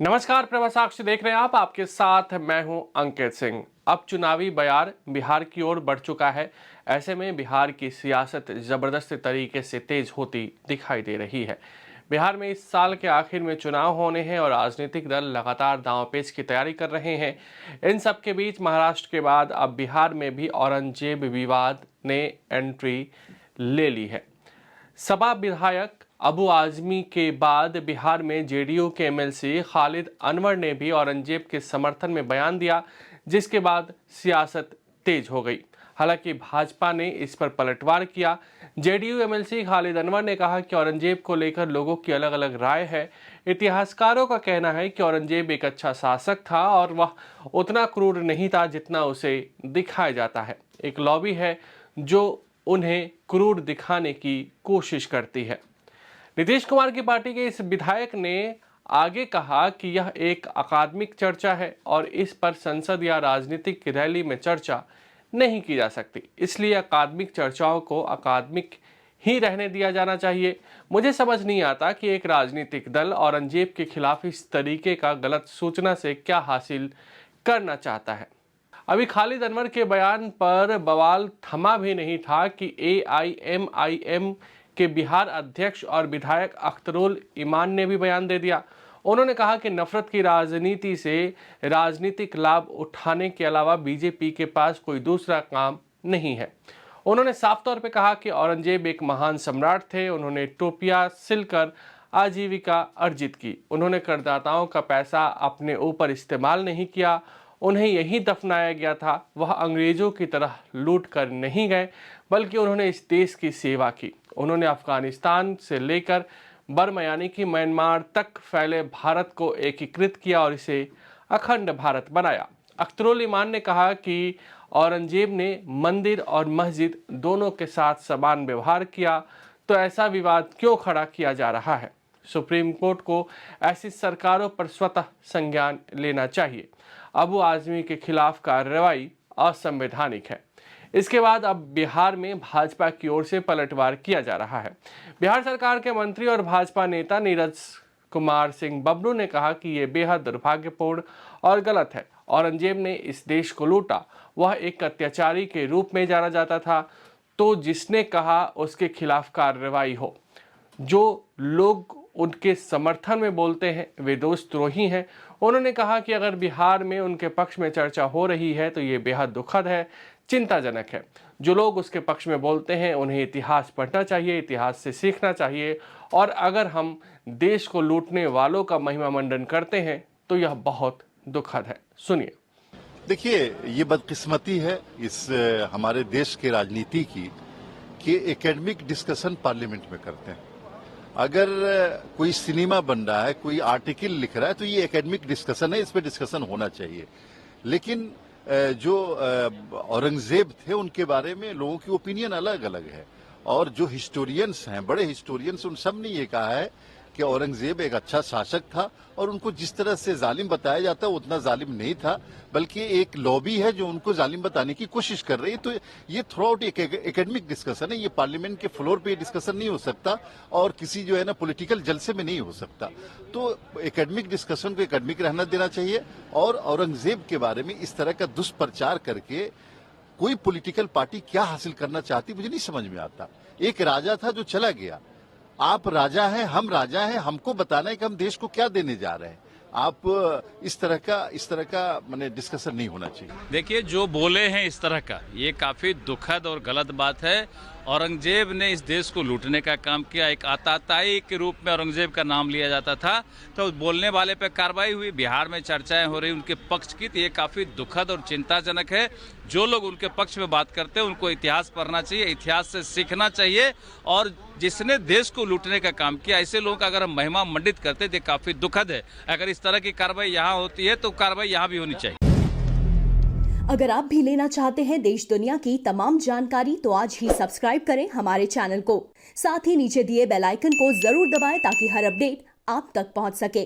नमस्कार, प्रभा साक्षी देख रहे हैं आप। आपके साथ मैं हूं अंकित सिंह। अब चुनावी बयार बिहार की ओर बढ़ चुका है। ऐसे में बिहार की सियासत जबरदस्त तरीके से तेज होती दिखाई दे रही है। बिहार में इस साल के आखिर में चुनाव होने हैं और राजनीतिक दल लगातार दांवपेच की तैयारी कर रहे हैं। इन सब के बीच महाराष्ट्र के बाद अब बिहार में भी औरंगजेब विवाद ने एंट्री ले ली है। सपा विधायक अबू आजमी के बाद बिहार में जेडीयू के एमएलसी खालिद अनवर ने भी औरंगजेब के समर्थन में बयान दिया, जिसके बाद सियासत तेज हो गई। हालांकि भाजपा ने इस पर पलटवार किया। जेडीयू एमएलसी खालिद अनवर ने कहा कि औरंगजेब को लेकर लोगों की अलग अलग राय है। इतिहासकारों का कहना है कि औरंगजेब एक अच्छा शासक था और वह उतना क्रूर नहीं था जितना उसे दिखाया जाता है। एक लॉबी है जो उन्हें क्रूर दिखाने की कोशिश करती है। नीतीश कुमार की पार्टी के इस विधायक ने आगे कहा कि यह एक अकादमिक चर्चा है और इस पर संसद या राजनीतिक रैली में चर्चा नहीं की जा सकती, इसलिए अकादमिक चर्चाओं को अकादमिक ही रहने दिया जाना चाहिए। मुझे समझ नहीं आता कि एक राजनीतिक दल औरंगजेब के खिलाफ इस तरीके का गलत सूचना से क्या हासिल करना चाहता है। अभी खालिद अनवर के बयान पर बवाल थमा भी नहीं था कि AIMIM के बिहार अध्यक्ष और विधायक अख्तरुल इमान ने भी बयान दे दिया। उन्होंने कहा कि नफरत की राजनीति से राजनीतिक लाभ उठाने के अलावा बीजेपी के पास कोई दूसरा काम नहीं है। उन्होंने साफ तौर पे कहा कि औरंगजेब एक महान सम्राट थे। उन्होंने टोपियां सिलकर आजीविका अर्जित की। उन्होंने करदाताओं का पैसा अपने ऊपर इस्तेमाल नहीं किया, उन्हें यही दफनाया गया था। वह अंग्रेजों की तरह लूट कर नहीं गए, बल्कि उन्होंने इस देश की सेवा की। उन्होंने अफगानिस्तान से लेकर बर्मा यानी कि म्यांमार तक फैले भारत को एकीकृत किया और इसे अखंड भारत बनाया। अख्तरुल इमान ने कहा कि औरंगजेब ने मंदिर और मस्जिद दोनों के साथ समान व्यवहार किया, तो ऐसा विवाद क्यों खड़ा किया जा रहा है। सुप्रीम कोर्ट को ऐसी सरकारों पर स्वतः संज्ञान लेना चाहिए। अबू आजमी के खिलाफ कार्रवाई असंवैधानिक है। इसके बाद अब बिहार में भाजपा की ओर से पलटवार किया जा रहा है। बिहार सरकार के मंत्री और भाजपा नेता नीरज कुमार सिंह बबलू ने कहा कि यह बेहद दुर्भाग्यपूर्ण और गलत है। औरंगजेब ने इस देश को लूटा, वह एक अत्याचारी के रूप में जाना जाता था, तो जिसने कहा उसके खिलाफ कार्रवाई हो। जो लोग उनके समर्थन में बोलते हैं वे देशद्रोही हैं। उन्होंने कहा कि अगर बिहार में उनके पक्ष में चर्चा हो रही है तो ये बेहद दुखद है, चिंताजनक है। जो लोग उसके पक्ष में बोलते हैं उन्हें इतिहास पढ़ना चाहिए, इतिहास से सीखना चाहिए। और अगर हम देश को लूटने वालों का महिमा मंडन करते हैं तो यह बहुत दुखद है। सुनिए। देखिए, ये बदकिस्मती है इस हमारे देश के राजनीति की कि एकेडमिक डिस्कशन पार्लियामेंट में करते हैं। अगर कोई सिनेमा बन रहा है, कोई आर्टिकल लिख रहा है, तो ये एकेडमिक डिस्कशन है, इस पे डिस्कशन होना चाहिए। लेकिन जो औरंगजेब थे उनके बारे में लोगों की ओपिनियन अलग अलग है और जो हिस्टोरियंस हैं, बड़े हिस्टोरियंस, उन सब ने ये कहा है कि औरंगजेब एक अच्छा शासक था और उनको जिस तरह से जालिम बताया जाता है उतना जालिम नहीं था, बल्कि एक लॉबी है जो उनको जालिम बताने की कोशिश कर रही है। तो ये थ्रू आउट एक एकेडमिक डिस्कशन है, ये पार्लियामेंट के फ्लोर पे डिस्कशन नहीं हो सकता और किसी जो है ना पॉलिटिकल जलसे में नहीं हो सकता। तो एकेडमिक डिस्कशन को एकेडमिक रहना देना चाहिए। और औरंगजेब के बारे में इस तरह का दुष्प्रचार करके कोई पॉलिटिकल पार्टी क्या हासिल करना चाहती मुझे नहीं समझ में आता। एक राजा था जो चला गया, आप राजा हैं, हम राजा हैं, हमको बताना है कि हम देश को क्या देने जा रहे हैं। आप इस तरह का माने डिस्कशन नहीं होना चाहिए। देखिए, जो बोले हैं इस तरह का, ये काफी दुखद और गलत बात है। औरंगजेब ने इस देश को लूटने का काम किया। एक आताताई के रूप में औरंगजेब का नाम लिया जाता था, तो बोलने वाले पे कार्रवाई हुई। बिहार में चर्चाएं हो रही उनके पक्ष की, तो ये काफी दुखद और चिंताजनक है। जो लोग उनके पक्ष में बात करते हैं उनको इतिहास पढ़ना चाहिए, इतिहास से सीखना चाहिए। और जिसने देश को लूटने का काम किया, ऐसे लोगों का अगर हम महिमा मंडित करते तो काफी दुखद है। अगर इस तरह की कार्रवाई यहाँ होती है तो कार्रवाई यहाँ भी होनी चाहिए। अगर आप भी लेना चाहते हैं देश दुनिया की तमाम जानकारी तो आज ही सब्सक्राइब करें हमारे चैनल को। साथ ही नीचे दिए बेल आइकन को जरूर दबाएं ताकि हर अपडेट आप तक पहुंच सके।